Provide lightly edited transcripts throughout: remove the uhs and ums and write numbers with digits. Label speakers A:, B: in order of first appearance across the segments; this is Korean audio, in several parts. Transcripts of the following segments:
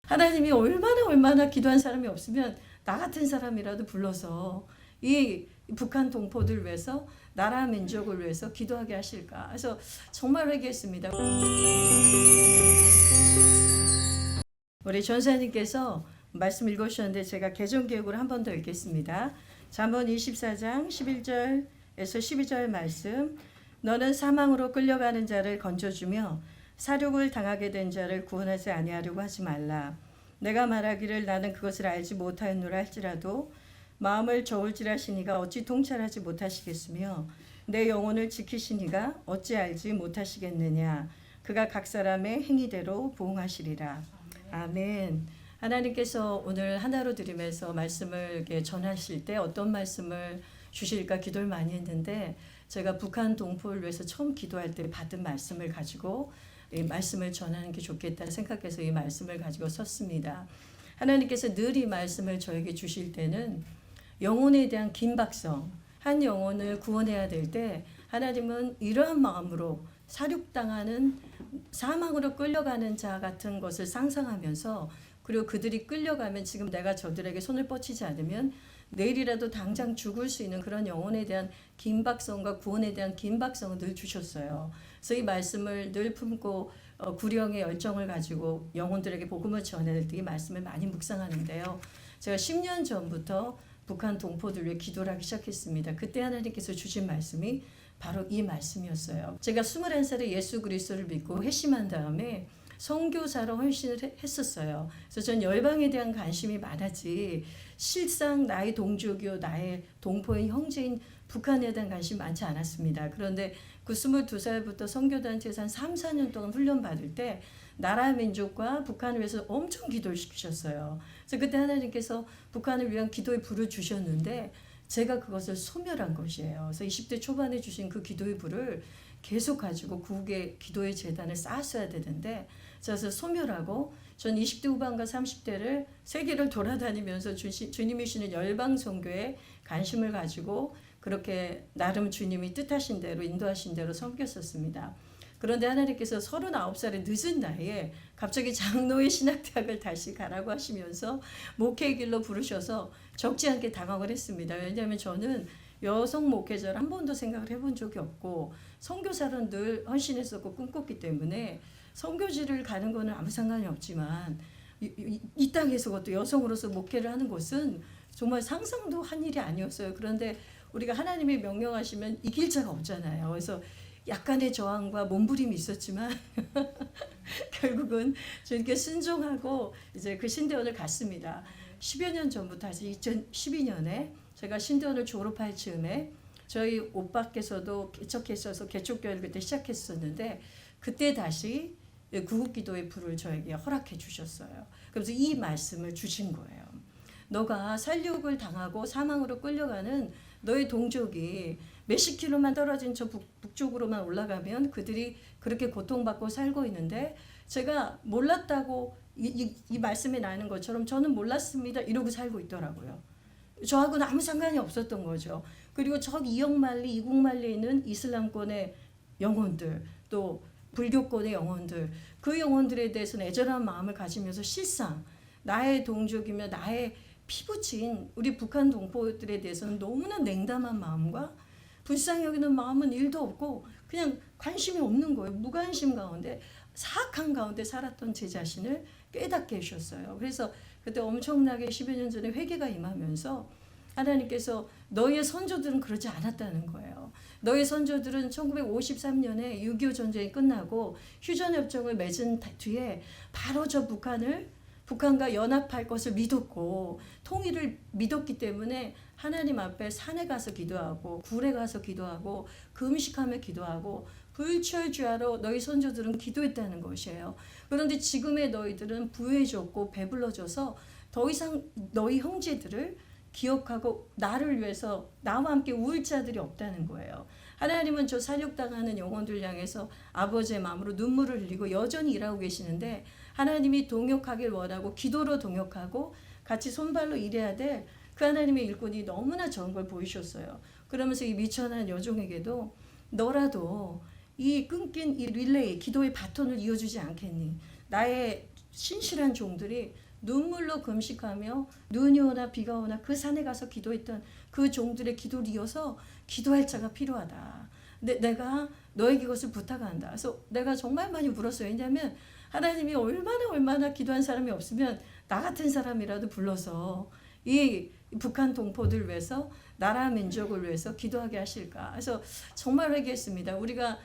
A: 하나님이 얼마나 기도한 사람이 없으면 나 같은 사람이라도 불러서 이 북한 동포들 위해서 나라 민족을 위해서 기도하게 하실까. 그래서 정말 회개했습니다. 우리 전사님께서 말씀 읽으셨는데 제가 개정개혁으로 한 번 더 읽겠습니다. 잠언 24장 11절에서 12절 말씀. 너는 사망으로 끌려가는 자를 건져주며 사륙을 당하게 된 자를 구원하지 아니하려고 하지 말라. 내가 말하기를 나는 그것을 알지 못하였노라 할지라도 마음을 저울질하시니가 어찌 통찰하지 못하시겠으며 내 영혼을 지키시니가 어찌 알지 못하시겠느냐. 그가 각 사람의 행위대로 보응하시리라. 아멘. 하나님께서 오늘 하나로 드리면서 말씀을 이렇게 전하실 때 어떤 말씀을 주실까 기도를 많이 했는데 제가 북한 동포를 위해서 처음 기도할 때 받은 말씀을 가지고 이 말씀을 전하는 게 좋겠다 생각해서 이 말씀을 가지고 섰습니다. 하나님께서 늘 이 말씀을 저에게 주실 때는 영혼에 대한 긴박성, 한 영혼을 구원해야 될 때 하나님은 이러한 마음으로 사륙당하는 사망으로 끌려가는 자 같은 것을 상상하면서 그리고 그들이 끌려가면 지금 내가 저들에게 손을 뻗치지 않으면 내일이라도 당장 죽을 수 있는 그런 영혼에 대한 긴박성과 구원에 대한 긴박성을 늘 주셨어요. 그래서 이 말씀을 늘 품고 구령의 열정을 가지고 영혼들에게 복음을 전할 때 이 말씀을 많이 묵상하는데요. 제가 10년 전부터 북한 동포들 위해 기도를 하기 시작했습니다. 그때 하나님께서 주신 말씀이 바로 이 말씀이었어요. 제가 21살에 예수 그리스도를 믿고 회심한 다음에 선교사로 헌신을 했었어요. 그래서 전 열방에 대한 관심이 많았지 실상 나의 동족이요 나의 동포인 형제인 북한에 대한 관심이 많지 않았습니다. 그런데 그 22살부터 선교단체에서 한 3, 4년 동안 훈련받을 때 나라 민족과 북한을 위해서 엄청 기도를 시키셨어요. 그래서 그때 하나님께서 북한을 위한 기도의 불을 주셨는데 제가 그것을 소멸한 것이에요. 그래서 20대 초반에 주신 그 기도의 불을 계속 가지고 구국의 기도의 재단을 쌓았어야 되는데 그래서 소멸하고 전 20대 후반과 30대를 세계를 돌아다니면서 주님이 주시는 열방 선교에 관심을 가지고 그렇게 나름 주님이 뜻하신 대로 인도하신 대로 섬겼었습니다. 그런데 하나님께서 39살의 늦은 나이에 갑자기 장로의 신학대학을 다시 가라고 하시면서 목회의 길로 부르셔서 적지 않게 당황을 했습니다. 왜냐하면 저는 여성 목회자를 한 번도 생각을 해본 적이 없고 선교사는 늘 헌신했었고 꿈꿨기 때문에 선교지를 가는 거는 아무 상관이 없지만 이 땅에서 그것도 여성으로서 목회를 하는 것은 정말 상상도 한 일이 아니었어요. 그런데 우리가 하나님이 명령하시면 이길 자가 없잖아요. 그래서 약간의 저항과 몸부림이 있었지만 결국은 주님께 순종하고 이제 그 신대원을 갔습니다. 10여 년 전부터 2012년에 제가 신대원을 졸업할 즈음에 저희 오빠께서도 개척했어서 개척교회를 그때 시작했었는데 그때 다시 구국기도의 불을 저에게 허락해 주셨어요. 그래서 이 말씀을 주신 거예요. 너가 살육을 당하고 사망으로 끌려가는 너의 동족이 몇십 킬로만 떨어진 저 북쪽으로만 올라가면 그들이 그렇게 고통받고 살고 있는데 제가 몰랐다고 이 말씀에 나는 것처럼 저는 몰랐습니다 이러고 살고 있더라고요. 저하고는 아무 상관이 없었던 거죠. 그리고 저기 이역만리 이국만리에 있는 이슬람권의 영혼들 또 불교권의 영혼들 그 영혼들에 대해서는 애절한 마음을 가지면서 실상 나의 동족이며 나의 피부친 우리 북한 동포들에 대해서는 너무나 냉담한 마음과 불쌍히 여기는 마음은 1도 없고 그냥 관심이 없는 거예요. 무관심 가운데 사악한 가운데 살았던 제 자신을 깨닫게 해주셨어요. 그래서 그때 엄청나게 10여 년 전에 회개가 임하면서 하나님께서 너희의 선조들은 그러지 않았다는 거예요. 너희 선조들은 1953년에 6.25 전쟁이 끝나고 휴전협정을 맺은 뒤에 바로 저 북한과 연합할 것을 믿었고 통일을 믿었기 때문에 하나님 앞에 산에 가서 기도하고 굴에 가서 기도하고 금식하며 기도하고 불철주야로 너희 선조들은 기도했다는 것이에요. 그런데 지금의 너희들은 부유해졌고 배불러져서 더 이상 너희 형제들을 기억하고 나를 위해서 나와 함께 울 자들이 없다는 거예요. 하나님은 저 살육당하는 영혼들 향해서 아버지의 마음으로 눈물을 흘리고 여전히 일하고 계시는데 하나님이 동역하길 원하고 기도로 동역하고 같이 손발로 일해야 될 그 하나님의 일꾼이 너무나 적은 걸 보이셨어요. 그러면서 이 미천한 여종에게도 너라도 이 끊긴 이 릴레이 기도의 바톤을 이어주지 않겠니? 나의 신실한 종들이 눈물로 금식하며 눈이 오나 비가 오나 그 산에 가서 기도했던 그 종들의 기도를 이어서 기도할 자가 필요하다. 내가 너에게 그것을 부탁한다. 그래서 내가 정말 많이 울었어요. 왜냐하면 하나님이 얼마나 기도한 사람이 없으면 나 같은 사람이라도 불러서 이 북한 동포들 위해서 나라 민족을 위해서 기도하게 하실까. 그래서 정말 회개했습니다. 우리가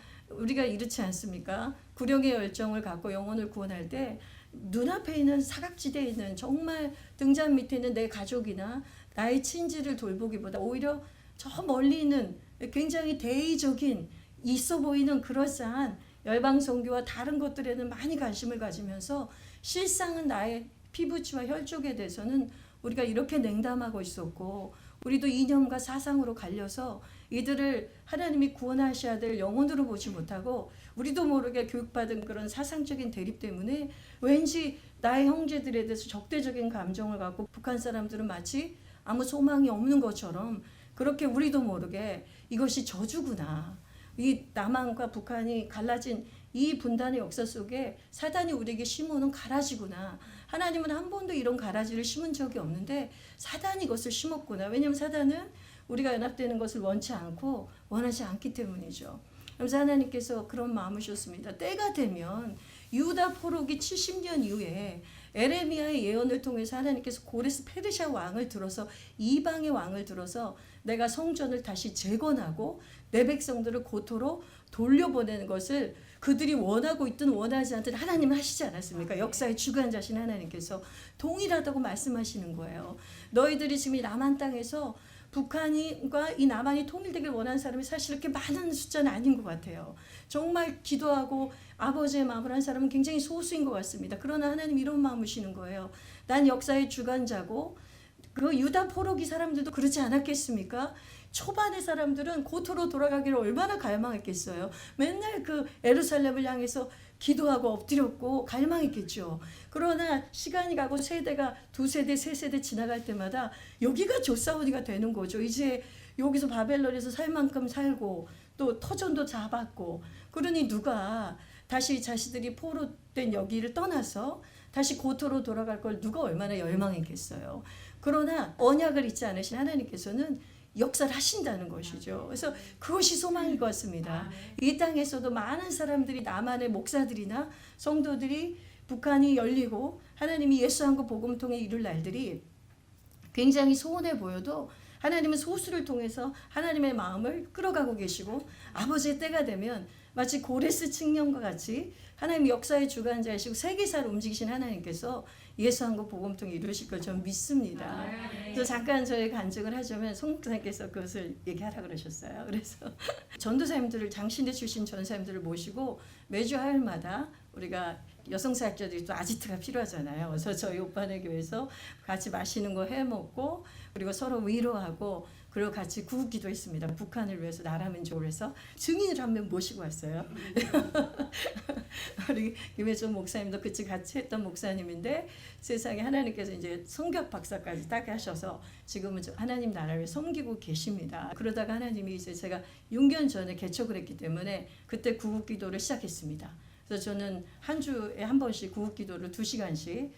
A: 이렇지 않습니까? 구령의 열정을 갖고 영혼을 구원할 때 눈앞에 있는 사각지대에 있는 정말 등잔 밑에 있는 내 가족이나 나의 친지를 돌보기보다 오히려 저 멀리 있는 굉장히 대의적인 있어 보이는 그럴싸한 열방 선교와 다른 것들에는 많이 관심을 가지면서 실상은 나의 피부치와 혈족에 대해서는 우리가 이렇게 냉담하고 있었고 우리도 이념과 사상으로 갈려서 이들을 하나님이 구원하셔야 될 영혼으로 보지 못하고 우리도 모르게 교육받은 그런 사상적인 대립 때문에 왠지 나의 형제들에 대해서 적대적인 감정을 갖고 북한 사람들은 마치 아무 소망이 없는 것처럼 그렇게 우리도 모르게 이것이 저주구나. 이 남한과 북한이 갈라진 이 분단의 역사 속에 사단이 우리에게 심어놓은 가라지구나. 하나님은 한 번도 이런 가라지를 심은 적이 없는데 사단이 이것을 심었구나. 왜냐하면 사단은 우리가 연합되는 것을 원하지 않기 때문이죠. 그래서 하나님께서 그런 마음을 주셨습니다. 때가 되면 유다 포로기 70년 이후에 에레미야의 예언을 통해서 하나님께서 고레스 페르시아 왕을 들어서 이방의 왕을 들어서 내가 성전을 다시 재건하고 내 백성들을 고토로 돌려보내는 것을 그들이 원하고 있든 원하지 않든 하나님은 하시지 않았습니까? 역사의 주관자신 하나님께서 동일하다고 말씀하시는 거예요. 너희들이 지금 이 남한 땅에서 북한과 이 남한이 통일되길 원하는 사람이 사실 이렇게 많은 숫자는 아닌 것 같아요. 정말 기도하고 아버지의 마음을 한 사람은 굉장히 소수인 것 같습니다. 그러나 하나님 이런 마음이시는 거예요. 난 역사의 주관자고 그 유다 포로기 사람들도 그러지 않았겠습니까? 초반의 사람들은 고토로 돌아가기를 얼마나 갈망했겠어요. 맨날 그 예루살렘을 향해서 기도하고 엎드렸고 갈망했겠죠. 그러나 시간이 가고 세대가 두 세대, 세 세대 지나갈 때마다 여기가 조사원이가 되는 거죠. 이제 여기서 바벨론에서 살 만큼 살고 또 터전도 잡았고 그러니 누가 다시 자신들이 포로된 여기를 떠나서 다시 고토로 돌아갈 걸 누가 얼마나 열망했겠어요. 그러나 언약을 잊지 않으신 하나님께서는 역사를 하신다는 것이죠. 그래서 그것이 소망인 것 같습니다. 이 땅에서도 많은 사람들이 남한의 목사들이나 성도들이 북한이 열리고 하나님이 예수한국 복음 통해 이룰 날들이 굉장히 소원해 보여도 하나님은 소수를 통해서 하나님의 마음을 끌어가고 계시고 아버지의 때가 되면 마치 고레스 칙령과 같이 하나님 역사의 주관자이시고 세계사를 움직이신 하나님께서 예수한국 복음 통해 이루실 걸 저는 믿습니다. 그래서 잠깐 저희 간증을 하자면 성목사님께서 그것을 얘기하라 그러셨어요. 그래서 전도사님들을 장신대 출신 전사님들을 모시고 매주 화요일마다 우리가 여성사역자들이 또 아지트가 필요하잖아요. 그래서 저희 오빠네 교회에서 같이 맛있는 거 해먹고 그리고 서로 위로하고 그리고 같이 구국기도 했습니다. 북한을 위해서 나라 민족을 해서 증인을 한 명 모시고 왔어요. 우리 김혜정 목사님도 같이 했던 목사님인데 세상에 하나님께서 이제 성격 박사까지 딱 하셔서 지금은 하나님 나라를 섬기고 계십니다. 그러다가 하나님이 이제 제가 6년 전에 개척을 했기 때문에 그때 구국기도를 시작했습니다. 그래서 저는 한 주에 한 번씩 구국기도를 2시간씩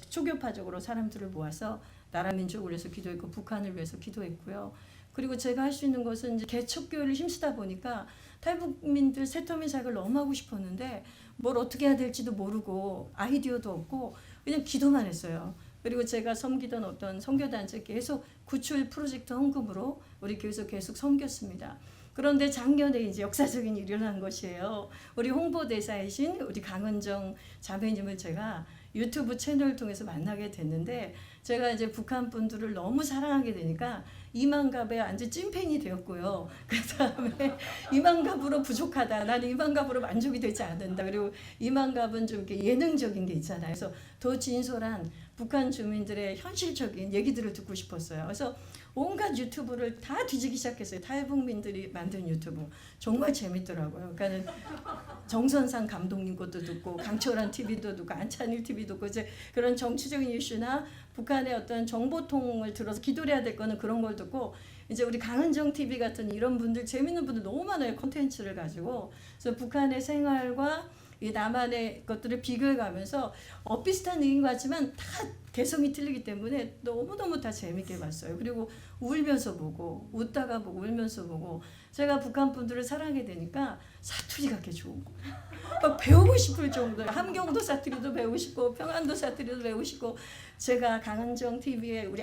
A: 초교파적으로 사람들을 모아서 나라 민족을 위해서 기도했고 북한을 위해서 기도했고요. 그리고 제가 할 수 있는 것은 이제 개척교회를 힘쓰다 보니까 탈북민들 세터민 사역을 너무 하고 싶었는데 뭘 어떻게 해야 될지도 모르고 아이디어도 없고 그냥 기도만 했어요. 그리고 제가 섬기던 어떤 선교단체 계속 구출 프로젝트 헌금으로 우리 교회에서 계속 섬겼습니다. 그런데 작년에 이제 역사적인 일이 일어난 것이에요. 우리 홍보대사이신 우리 강은정 자매님을 제가 유튜브 채널을 통해서 만나게 됐는데 제가 이제 북한 분들을 너무 사랑하게 되니까 이만갑에 완전 찐팬이 되었고요. 그 다음에 이만갑으로 부족하다. 나는 이만갑으로 만족이 되지 않는다. 그리고 이만갑은 좀 이렇게 예능적인 게 있잖아요. 그래서 더 진솔한 북한 주민들의 현실적인 얘기들을 듣고 싶었어요. 그래서 온갖 유튜브를 다 뒤지기 시작했어요. 탈북민들이 만든 유튜브. 정말 재밌더라고요. 그러니까는 정선상 감독님 것도 듣고 강철한 TV도 듣고 안찬일 TV도 듣고 이제 그런 정치적인 이슈나 북한의 어떤 정보통을 들어서 기도를 해야 될 거는 그런 걸 듣고 이제 우리 강은정 TV 같은 이런 분들 재밌는 분들 너무 많아요. 콘텐츠를 가지고. 그래서 북한의 생활과 이 나만의 것들을 비교해가면서 비슷한 얘기인 것 같지만 다 개성이 틀리기 때문에 너무너무 다 재밌게 봤어요. 그리고 울면서 보고 웃다가 보고 울면서 보고 제가 북한 분들을 사랑하게 되니까 사투리 같게 좋은 거. 막 배우고 싶을 정도로 함경도 사투리도 배우고 싶고 평안도 사투리도 배우고 싶고 제가 강은정 TV에 우리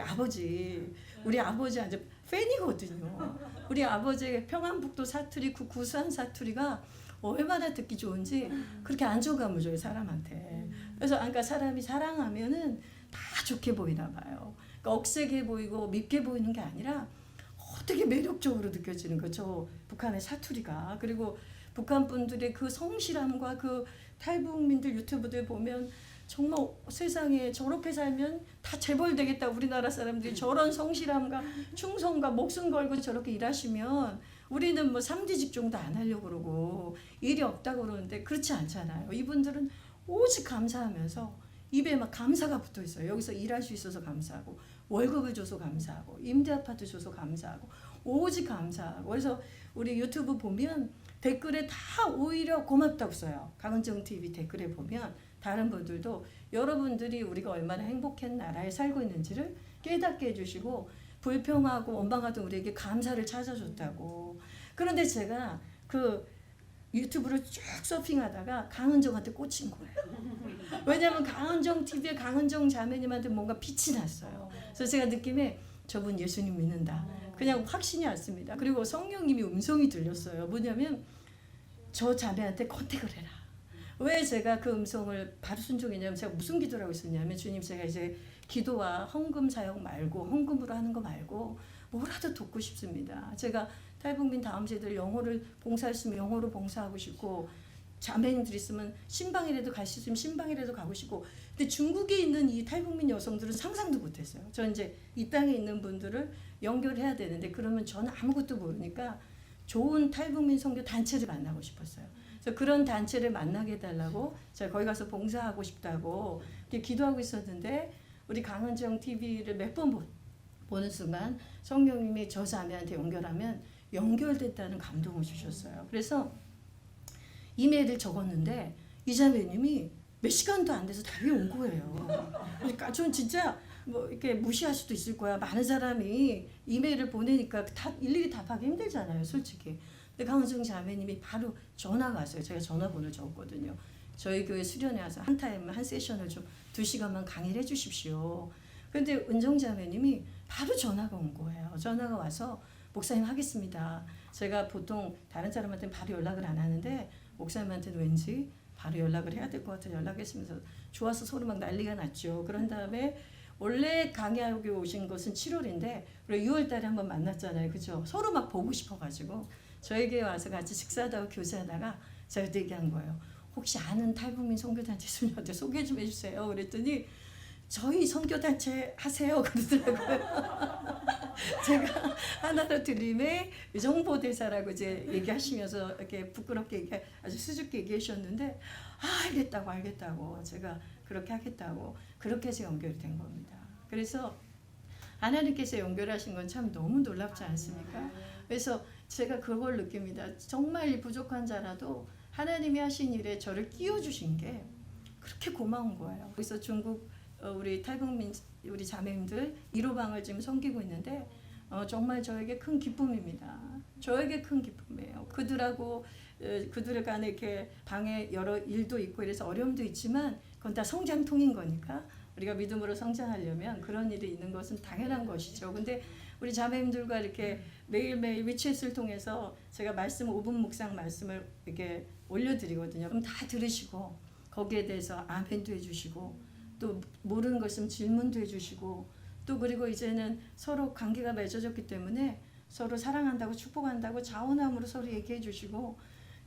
A: 아버지한테 팬이거든요. 우리 아버지의 평안북도 사투리 그 구수한 사투리가 얼마나 듣기 좋은지 그렇게 안정감을 줘요 사람한테. 그래서 그러니까 사람이 사랑하면은 다 좋게 보이나 봐요. 그러니까 억세게 보이고 밉게 보이는 게 아니라 되게 매력적으로 느껴지는 거죠. 북한의 사투리가. 그리고 북한 분들의 그 성실함과 그 탈북민들 유튜브들 보면 정말 세상에 저렇게 살면 다 재벌 되겠다. 우리나라 사람들이 저런 성실함과 충성과 목숨 걸고 저렇게 일하시면 우리는 뭐 3대 직종도 안 하려고 그러고 일이 없다고 그러는데 그렇지 않잖아요. 이분들은 오직 감사하면서 입에 막 감사가 붙어 있어요. 여기서 일할 수 있어서 감사하고 월급을 줘서 감사하고 임대 아파트 줘서 감사하고 오직 감사하고. 그래서 우리 유튜브 보면 댓글에 다 오히려 고맙다고 써요. 강은정 TV 댓글에 보면 다른 분들도 여러분들이 우리가 얼마나 행복한 나라에 살고 있는지를 깨닫게 해주시고 불평하고 원망하던 우리에게 감사를 찾아줬다고. 그런데 제가 그 유튜브를 쭉 서핑하다가 강은정한테 꽂힌 거예요. 왜냐하면 강은정 TV에 강은정 자매님한테 뭔가 빛이 났어요. 그래서 제가 느낌에 저분 예수님 믿는다. 그냥 확신이 왔습니다. 그리고 성령님이 음성이 들렸어요. 뭐냐면 저 자매한테 컨택을 해라. 왜 제가 그 음성을 바로 순종했냐면 제가 무슨 기도를 하고 있었냐면 주님 제가 이제 기도와 헌금 사용 말고 헌금으로 하는 거 말고 뭐라도 돕고 싶습니다. 제가 탈북민 다음 세대들 영어를 봉사했으면 영어로 봉사하고 싶고 자매님들 있으면 신방이라도 갈 수 있으면 신방이라도 가고 싶고 근데 중국에 있는 이 탈북민 여성들은 상상도 못했어요. 저 이제 이 땅에 있는 분들을 연결해야 되는데 그러면 저는 아무것도 모르니까 좋은 탈북민 선교 단체를 만나고 싶었어요. 그래서 그런 단체를 만나게 해달라고 제가 거기 가서 봉사하고 싶다고 이렇게 기도하고 있었는데 우리 강은정 TV를 몇 번 보는 순간 성령님이 저 자매한테 연결하면 연결됐다는 감동을 주셨어요. 그래서 이메일을 적었는데 이 자매님이 몇 시간도 안 돼서 답이 온 거예요. 그러니까 전 진짜 뭐 이렇게 무시할 수도 있을 거야. 많은 사람이 이메일을 보내니까 일일이 답하기 힘들잖아요, 솔직히. 근데 강은정 자매님이 바로 전화가 왔어요. 제가 전화번호를 적었거든요. 저희 교회 수련회 와서 한 타임 한 세션을 좀 2시간만 강의를 해주십시오. 그런데 은정 자매님이 바로 전화가 온 거예요. 전화가 와서 목사님 하겠습니다. 제가 보통 다른 사람한테는 바로 연락을 안 하는데 목사님한테는 왠지 바로 연락을 해야 될 것 같아서 연락했으면서 좋아서 서로 막 난리가 났죠. 그런 다음에 원래 강의하고 오신 것은 7월인데 그리고 6월 달에 한번 만났잖아요. 그죠? 서로 막 보고 싶어가지고 저에게 와서 같이 식사하다가 교제하다가 제가 그때 얘기한 거예요. 혹시 아는 탈북민 선교단체 수녀한테 소개 좀 해주세요. 그랬더니 저희 선교단체 하세요 그러더라고요. 제가 하나로 들림의 정보대사라고 이제 얘기하시면서 이렇게 부끄럽게 아주 수줍게 얘기하셨는데 알겠다고 제가 그렇게 하겠다고 그렇게 해서 연결이 된 겁니다. 그래서 하나님께서 연결하신 건 참 너무 놀랍지 않습니까? 그래서 제가 그걸 느낍니다. 정말 이 부족한 자라도 하나님이 하신 일에 저를 끼워주신 게 그렇게 고마운 거예요. 그래서 중국 우리 탈북민 우리 자매님들 1호방을 지금 섬기고 있는데 정말 저에게 큰 기쁨입니다. 저에게 큰 기쁨이에요. 그들하고 그들 간에 이렇게 방에 여러 일도 있고 이래서 어려움도 있지만 그건 다 성장통인 거니까 우리가 믿음으로 성장하려면 그런 일이 있는 것은 당연한 것이죠. 근데 우리 자매님들과 이렇게 매일매일 위챗을 통해서 제가 말씀 5분 묵상 말씀을 이렇게 올려드리거든요. 그럼 다 들으시고 거기에 대해서 아멘도 해주시고 또 모르는 것 있으면 질문도 해주시고 또 그리고 이제는 서로 관계가 맺어졌기 때문에 서로 사랑한다고 축복한다고 자원함으로 서로 얘기해 주시고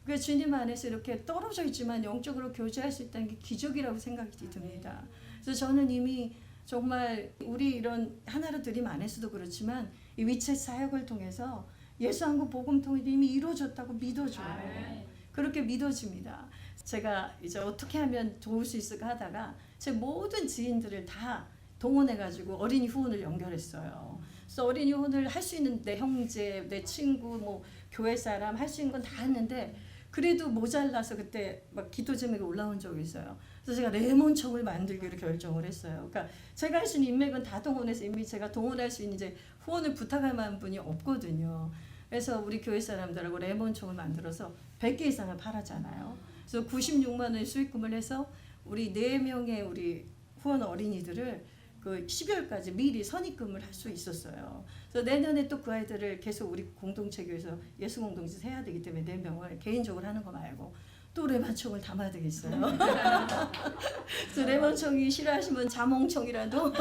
A: 그 주님 안에서 이렇게 떨어져 있지만 영적으로 교제할 수 있다는 게 기적이라고 생각이 듭니다. 그래서 저는 이미 정말 우리 이런 하나로 드림 안에서도 그렇지만 이 위챗 사역을 통해서 예수 한국 복음 통해서 이미 이루어졌다고 믿어줘요. 그렇게 믿어집니다. 제가 이제 어떻게 하면 도울 수 있을까 하다가 제 모든 지인들을 다 동원해가지고 어린이 후원을 연결했어요. 그래서 어린이 후원을 할 수 있는 내 형제, 내 친구, 뭐 교회 사람 할 수 있는 건 다 했는데 그래도 모자라서 그때 막 기도 제목이 올라온 적이 있어요. 그래서 제가 레몬청을 만들기로 결정을 했어요. 그러니까 제가 할 수 있는 인맥은 다 동원해서 이미 제가 동원할 수 있는 이제 후원을 부탁할 만한 분이 없거든요. 그래서 우리 교회 사람들하고 레몬청을 만들어서 100개 이상을 팔았잖아요. 그래서 96만 원의 수익금을 해서 우리 4명의 우리 후원 어린이들을 그 12월까지 미리 선입금을 할 수 있었어요. 그래서 내년에 또 그 아이들을 계속 우리 공동체 교회에서 예수 공동체에서 해야 되기 때문에 4명을 개인적으로 하는 거 말고 또 레몬청을 담아야 되겠어요. 그래서 레몬청이 싫어하시면 자몽청이라도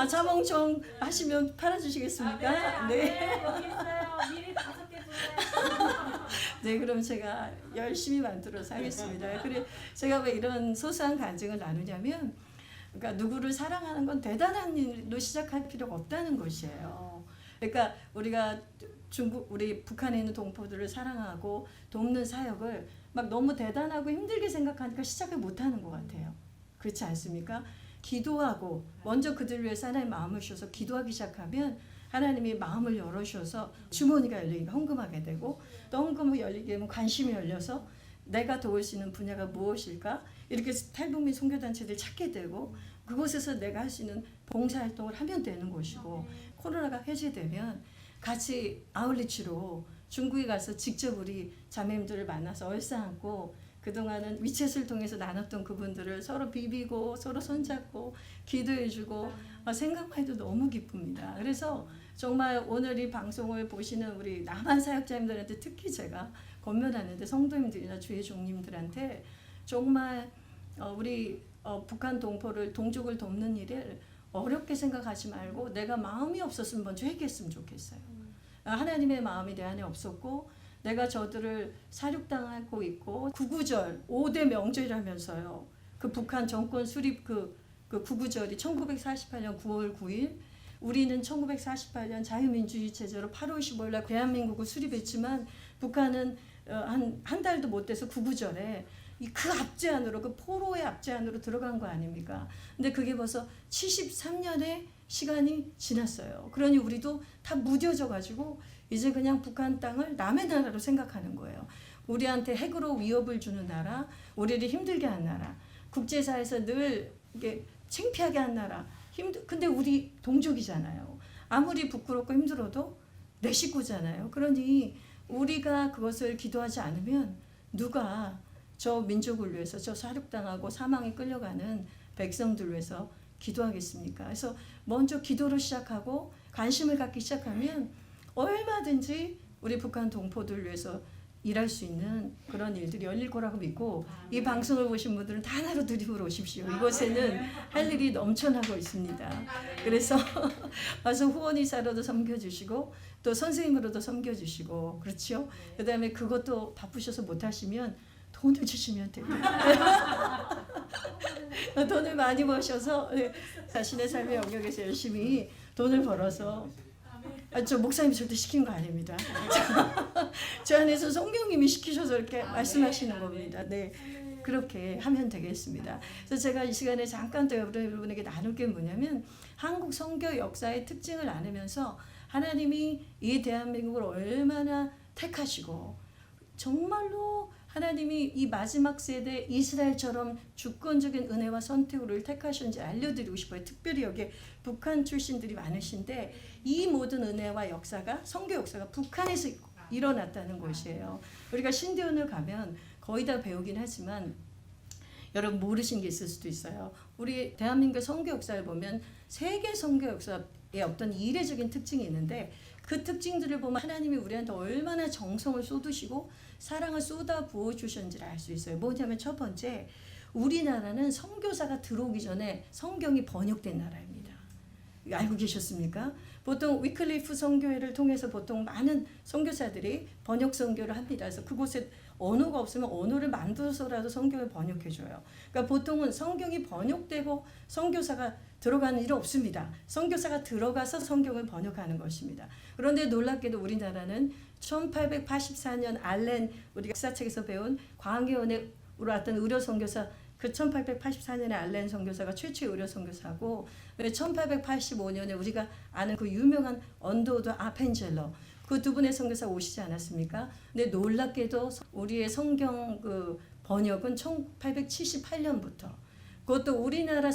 A: 자몽청 하시면 팔아주시겠습니까?
B: 네. 여기 있어요. 미리 5개 주세요.
A: 네, 그럼 제가 열심히 만들어서 하겠습니다. 그래, 제가 왜 이런 소소한 간증을 나누냐면, 그러니까 누구를 사랑하는 건 대단한 일로 시작할 필요가 없다는 것이에요. 그러니까 우리가 우리 북한에 있는 동포들을 사랑하고 돕는 사역을 막 너무 대단하고 힘들게 생각하니까 시작을 못하는 것 같아요. 그렇지 않습니까? 기도하고 먼저 그들 위해서 하나님 마음을 주셔서 기도하기 시작하면 하나님이 마음을 열어주셔서 주머니가 열리니까 헌금하게 되고 또 헌금이 열리게 되면 관심이 열려서 내가 도울 수 있는 분야가 무엇일까? 이렇게 탈북민 선교단체들 찾게 되고 그곳에서 내가 할 수 있는 봉사활동을 하면 되는 것이고 코로나가 해제되면 같이 아울리치로 중국에 가서 직접 우리 자매님들을 만나서 얼싸안고 그동안은 위챗을 통해서 나눴던 그분들을 서로 비비고 서로 손잡고 기도해주고 생각만 해도 너무 기쁩니다. 그래서 정말 오늘 이 방송을 보시는 우리 남한 사역자님들한테 특히 제가 권면하는데 성도님들이나 주의 종님들한테 정말 우리 북한 동포를 동족을 돕는 일을 어렵게 생각하지 말고 내가 마음이 없었으면 먼저 회개했으면 좋겠어요. 하나님의 마음이 내 안에 없었고 내가 저들을 사륙당하고 있고 구구절 5대 명절이라면서요. 그 북한 정권 수립 그 구구절이 1948년 9월 9일 우리는 1948년 자유민주주의 체제로 8월 15일 날 대한민국을 수립했지만 북한은 한 달도 못 돼서 구구절에 그 앞제안으로 그 포로의 앞제안으로 들어간 거 아닙니까? 근데 그게 벌써 73년의 시간이 지났어요. 그러니 우리도 다 무뎌져 가지고 이제 그냥 북한 땅을 남의 나라로 생각하는 거예요. 우리한테 핵으로 위협을 주는 나라, 우리를 힘들게 한 나라, 국제사에서 늘 이게 창피하게 한 나라. 근데 우리 동족이잖아요. 아무리 부끄럽고 힘들어도 내 식구잖아요. 그러니 우리가 그것을 기도하지 않으면 누가 저 민족을 위해서 저 사륙당하고 사망에 끌려가는 백성들 위해서 기도하겠습니까? 그래서 먼저 기도로 시작하고 관심을 갖기 시작하면 얼마든지 우리 북한 동포들 위해서 일할 수 있는 그런 일들이 열릴 거라고 믿고 이 방송을 보신 분들은 다 하나로 드림으로 오십시오. 이곳에는 할 일이 넘쳐나고 있습니다. 그래서 와서 후원이사로도 섬겨주시고 또 선생님으로도 섬겨주시고 그렇죠? 그 다음에 그것도 바쁘셔서 못하시면 돈을 주시면 됩니다. 돈을 많이 버셔서 자신의 삶의 영역에서 열심히 돈을 벌어서 저 목사님이 절대 시킨 거 아닙니다. 저 안에서 성령님이 시키셔서 이렇게 말씀하시는 겁니다. 네, 그렇게 하면 되겠습니다. 그래서 제가 이 시간에 잠깐 더 여러분에게 나눌 게 뭐냐면 한국 선교 역사의 특징을 나누면서 하나님이 이 대한민국을 얼마나 택하시고 정말로 하나님이 이 마지막 세대 이스라엘처럼 주권적인 은혜와 선택으로 택하셨는지 알려드리고 싶어요. 특별히 여기 북한 출신들이 많으신데 이 모든 은혜와 역사가 선교 역사가 북한에서 일어났다는 것이에요. 우리가 신대원을 가면 거의 다 배우긴 하지만 여러분 모르신 게 있을 수도 있어요. 우리 대한민국 선교 역사를 보면 세계 선교 역사의 어떤 이례적인 특징이 있는데 그 특징들을 보면 하나님이 우리한테 얼마나 정성을 쏟으시고 사랑을 쏟아 부어 주셨는지를 알 수 있어요. 뭐냐면 첫 번째, 우리나라는 선교사가 들어오기 전에 성경이 번역된 나라입니다. 알고 계셨습니까? 보통 위클리프 선교회를 통해서 보통 많은 선교사들이 번역 선교를 합니다. 그래서 그곳에 언어가 없으면 언어를 만들어서라도 성경을 번역해줘요. 그러니까 보통은 성경이 번역되고 선교사가 들어가는 일은 없습니다. 선교사가 들어가서 성경을 번역하는 것입니다. 그런데 놀랍게도 우리나라는 1884년 알렌 우리가 역사책에서 배운 광해원에 왔던 의료 선교사 그 1884년에 알렌 선교사가 최초의 의료 선교사고 1885년에 우리가 아는 그 유명한 언더우드 아펜젤러 그 두 분의 선교사 오시지 않았습니까? 근데 놀랍게도 우리의 성경 그 번역은 1878년부터 그것도 우리나라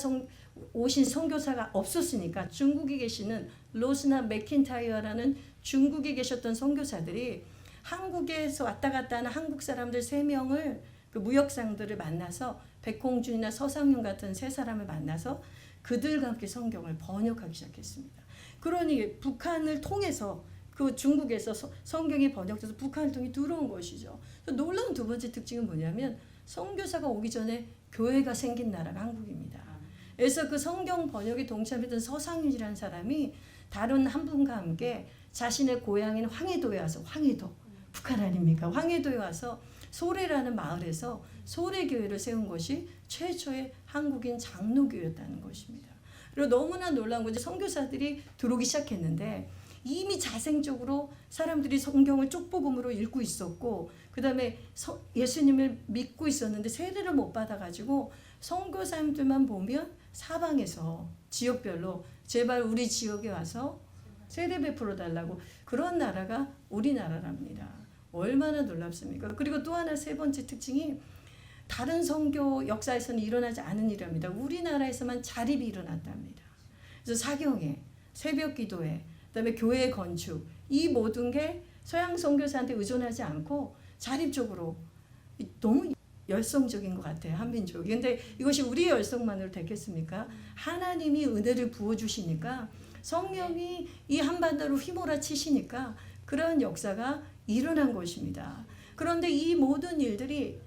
A: 오신 선교사가 없었으니까 중국에 계시는 로스나 맥킨타이어라는 중국에 계셨던 선교사들이 한국에서 왔다 갔다 하는 한국 사람들 3명을 그 무역상들을 만나서 백홍준이나 서상윤 같은 3사람을 만나서 그들과 함께 성경을 번역하기 시작했습니다. 그러니 북한을 통해서 그 중국에서 성경이 번역돼서 북한을 통해 들어온 것이죠. 놀라운 두 번째 특징은 뭐냐면 선교사가 오기 전에 교회가 생긴 나라가 한국입니다. 그래서 그 성경 번역에 동참했던 서상윤이라는 사람이 다른 한 분과 함께 자신의 고향인 황해도에 와서 황해도 북한 아닙니까? 황해도에 와서 소래라는 마을에서 소래교회를 세운 것이 최초의 한국인 장로교였다는 것입니다. 그리고 너무나 놀라운 것이 선교사들이 들어오기 시작했는데 이미 자생적으로 사람들이 성경을 쪽복음으로 읽고 있었고 그 다음에 예수님을 믿고 있었는데 세례를 못 받아가지고 선교사님들만 보면 사방에서 지역별로 제발 우리 지역에 와서 세례 베풀어 달라고 그런 나라가 우리나라랍니다. 얼마나 놀랍습니까? 그리고 또 하나 세 번째 특징이 다른 선교 역사에서는 일어나지 않은 일입니다. 우리나라에서만 자립이 일어났답니다. 그래서 사경회, 새벽기도회, 그다음에 교회 건축 이 모든 게 서양 선교사한테 의존하지 않고 자립적으로 너무 열성적인 것 같아요. 한민족이. 근데 이것이 우리의 열성만으로 됐겠습니까? 하나님이 은혜를 부어주시니까 성령이 이 한반도를 휘몰아치시니까 그런 역사가 일어난 것입니다. 그런데 이 모든 일들이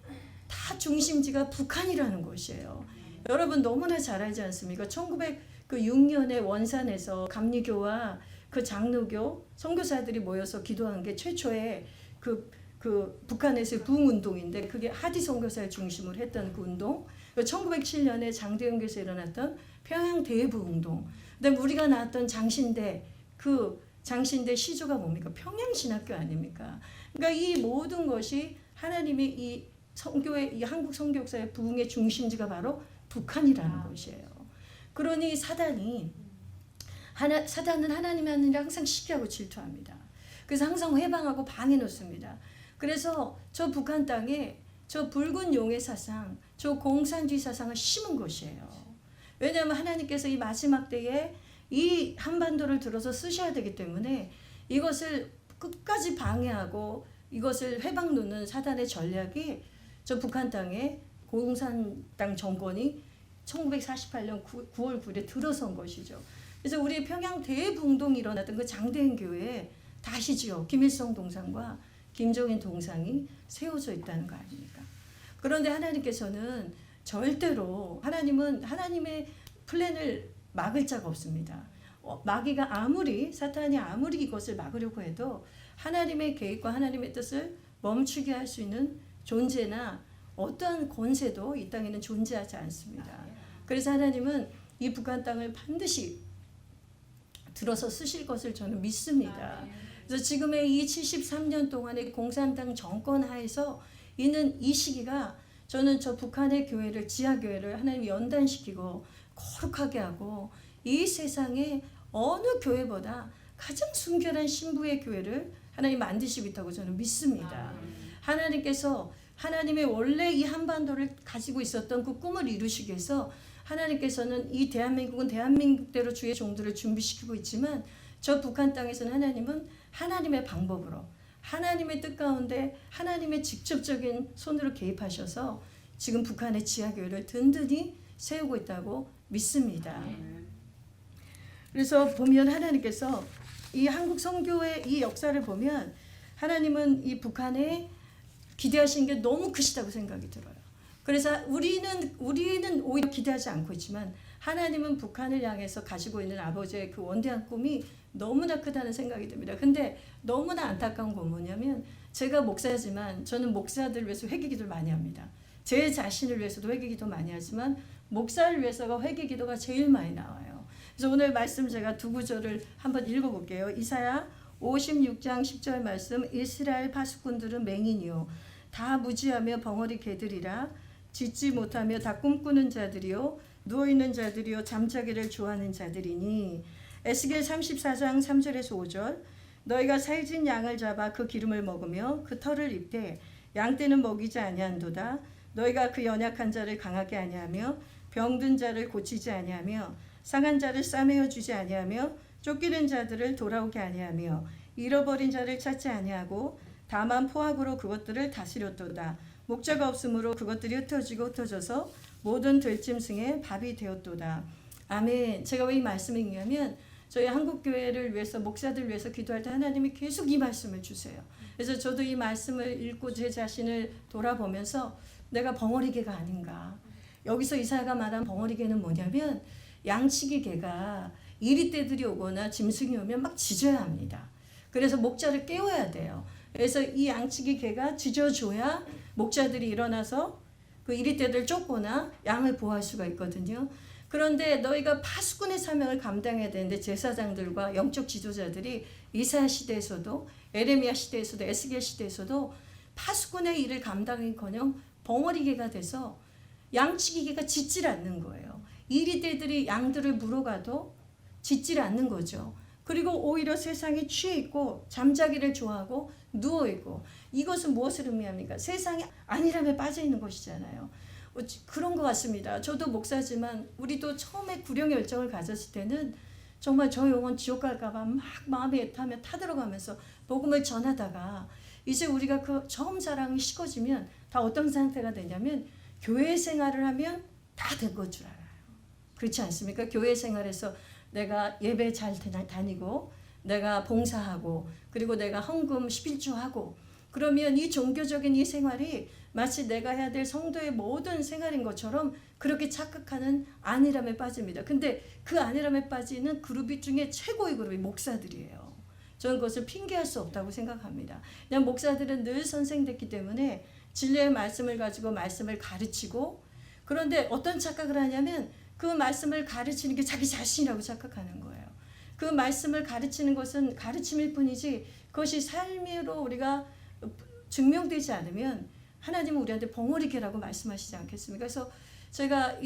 A: 다 중심지가 북한이라는 것이에요. 여러분 너무나 잘 알지 않습니까? 1906년에 원산에서 감리교와 그 장로교 선교사들이 모여서 기도한 게 최초의 그 북한에서의 부흥운동인데 그게 하디 선교사를 중심으로 했던 그 운동 1907년에 장대영교에서 일어났던 평양 대부운동 그다음에 우리가 나왔던 장신대 그 장신대 시조가 뭡니까? 평양신학교 아닙니까? 그러니까 이 모든 것이 하나님의 이 선교의 이 한국 선교 역사의 부흥의 중심지가 바로 북한이라는 것이에요. 그러니 사단은 하나님의 하늘을 항상 시기하고 질투합니다. 그래서 항상 회방하고 방해 놓습니다. 그래서 저 북한 땅에 저 붉은 용의 사상, 저 공산주의 사상을 심은 것이에요. 왜냐하면 하나님께서 이 마지막 때에 이 한반도를 들어서 쓰셔야 되기 때문에 이것을 끝까지 방해하고 이것을 회방 놓는 사단의 전략이 저 북한 땅에 공산당 정권이 1948년 9월 9일에 들어선 것이죠. 그래서 우리 평양 대부운동이 일어났던 그 장대인 교회에 다시지요. 김일성 동상과 김정인 동상이 세워져 있다는 거 아닙니까? 그런데 하나님께서는 절대로 하나님은 하나님의 플랜을 막을 자가 없습니다. 마귀가 사탄이 아무리 이것을 막으려고 해도 하나님의 계획과 하나님의 뜻을 멈추게 할 수 있는 존재나 어떠한 권세도 이 땅에는 존재하지 않습니다. 그래서 하나님은 이 북한 땅을 반드시 들어서 쓰실 것을 저는 믿습니다. 그래서 지금의 이 73년 동안의 공산당 정권 하에서 있는 이 시기가 저는 저 북한의 교회를 지하교회를 하나님이 연단시키고 거룩하게 하고 이 세상에 어느 교회보다 가장 순결한 신부의 교회를 하나님 만드시고 있다고 저는 믿습니다. 하나님께서 하나님의 원래 이 한반도를 가지고 있었던 그 꿈을 이루시기 위해서 하나님께서는 이 대한민국은 대한민국대로 주의 종들을 준비시키고 있지만 저 북한 땅에서는 하나님은 하나님의 방법으로 하나님의 뜻 가운데 하나님의 직접적인 손으로 개입하셔서 지금 북한의 지하교회를 든든히 세우고 있다고 믿습니다. 그래서 보면 하나님께서 이 한국 선교의 이 역사를 보면 하나님은 이 북한에 기대하신 게 너무 크시다고 생각이 들어요. 그래서 우리는 오히려 기대하지 않고 있지만 하나님은 북한을 향해서 가지고 있는 아버지의 그 원대한 꿈이 너무나 크다는 생각이 듭니다. 근데 너무나 안타까운 건 뭐냐면 제가 목사지만 저는 목사들을 위해서 회개기도를 많이 합니다. 제 자신을 위해서도 회개기도 많이 하지만 목사를 위해서가 회개기도가 제일 많이 나와요. 그래서 오늘 말씀 제가 두 구절을 한번 읽어볼게요. 이사야 56장 10절 말씀 이스라엘 파수꾼들은 맹인이요 다 무지하며 벙어리 개들이라 짓지 못하며 다 꿈꾸는 자들이요 누워있는 자들이요 잠자기를 좋아하는 자들이니 에스겔 34장 3절에서 5절 너희가 살진 양을 잡아 그 기름을 먹으며 그 털을 입되 양떼는 먹이지 아니한도다. 너희가 그 연약한 자를 강하게 아니하며 병든 자를 고치지 아니하며 상한 자를 싸매어 주지 아니하며 쫓기는 자들을 돌아오게 아니하며 잃어버린 자를 찾지 아니하고 다만 포악으로 그것들을 다스렸도다. 목자가 없으므로 그것들이 흩어지고 흩어져서 모든 들짐승의 밥이 되었도다. 아멘. 제가 왜 이 말씀을 읽냐면 저희 한국교회를 위해서 목사들을 위해서 기도할 때 하나님이 계속 이 말씀을 주세요. 그래서 저도 이 말씀을 읽고 제 자신을 돌아보면서 내가 벙어리개가 아닌가. 여기서 이사야가 말한 벙어리개는 뭐냐면 양치기 개가 이리떼들이 오거나 짐승이 오면 막 짖어야 합니다. 그래서 목자를 깨워야 돼요. 그래서 이 양치기 개가 짖어줘야 목자들이 일어나서 그 이리떼들 쫓거나 양을 보호할 수가 있거든요. 그런데 너희가 파수꾼의 사명을 감당해야 되는데 제사장들과 영적 지도자들이 이사야 시대에서도 에레미야 시대에서도 에스겔 시대에서도 파수꾼의 일을 감당하기커녕 벙어리개가 돼서 양치기개가 짖질 않는 거예요. 이리떼들이 양들을 물어가도 짖질 않는 거죠. 그리고 오히려 세상에 취해 있고 잠자기를 좋아하고 누워 있고 이것은 무엇을 의미합니까? 세상이 안일함에 빠져 있는 것이잖아요. 그런 것 같습니다. 저도 목사지만 우리도 처음에 구령의 열정을 가졌을 때는 정말 저 영혼 지옥 갈까봐 막 마음이 애타며 타들어가면서 복음을 전하다가 이제 우리가 그 처음 사랑이 식어지면 다 어떤 상태가 되냐면 교회 생활을 하면 다 된 것 줄 알아요. 그렇지 않습니까? 교회 생활에서 내가 예배 잘 다니고 내가 봉사하고 그리고 내가 헌금 11조하고 그러면 이 종교적인 이 생활이 마치 내가 해야 될 성도의 모든 생활인 것처럼 그렇게 착각하는 안일함에 빠집니다. 근데 그 안일함에 빠지는 그룹 중에 최고의 그룹이 목사들이에요. 저는 그것을 핑계할 수 없다고 생각합니다. 그냥 목사들은 늘 선생됐기 때문에 진리의 말씀을 가지고 말씀을 가르치고 그런데 어떤 착각을 하냐면 그 말씀을 가르치는 게 자기 자신이라고 착각하는 거예요. 그 말씀을 가르치는 것은 가르침일 뿐이지 그것이 삶으로 우리가 증명되지 않으면 하나님은 우리한테 벙어리개라고 말씀하시지 않겠습니까? 그래서 제가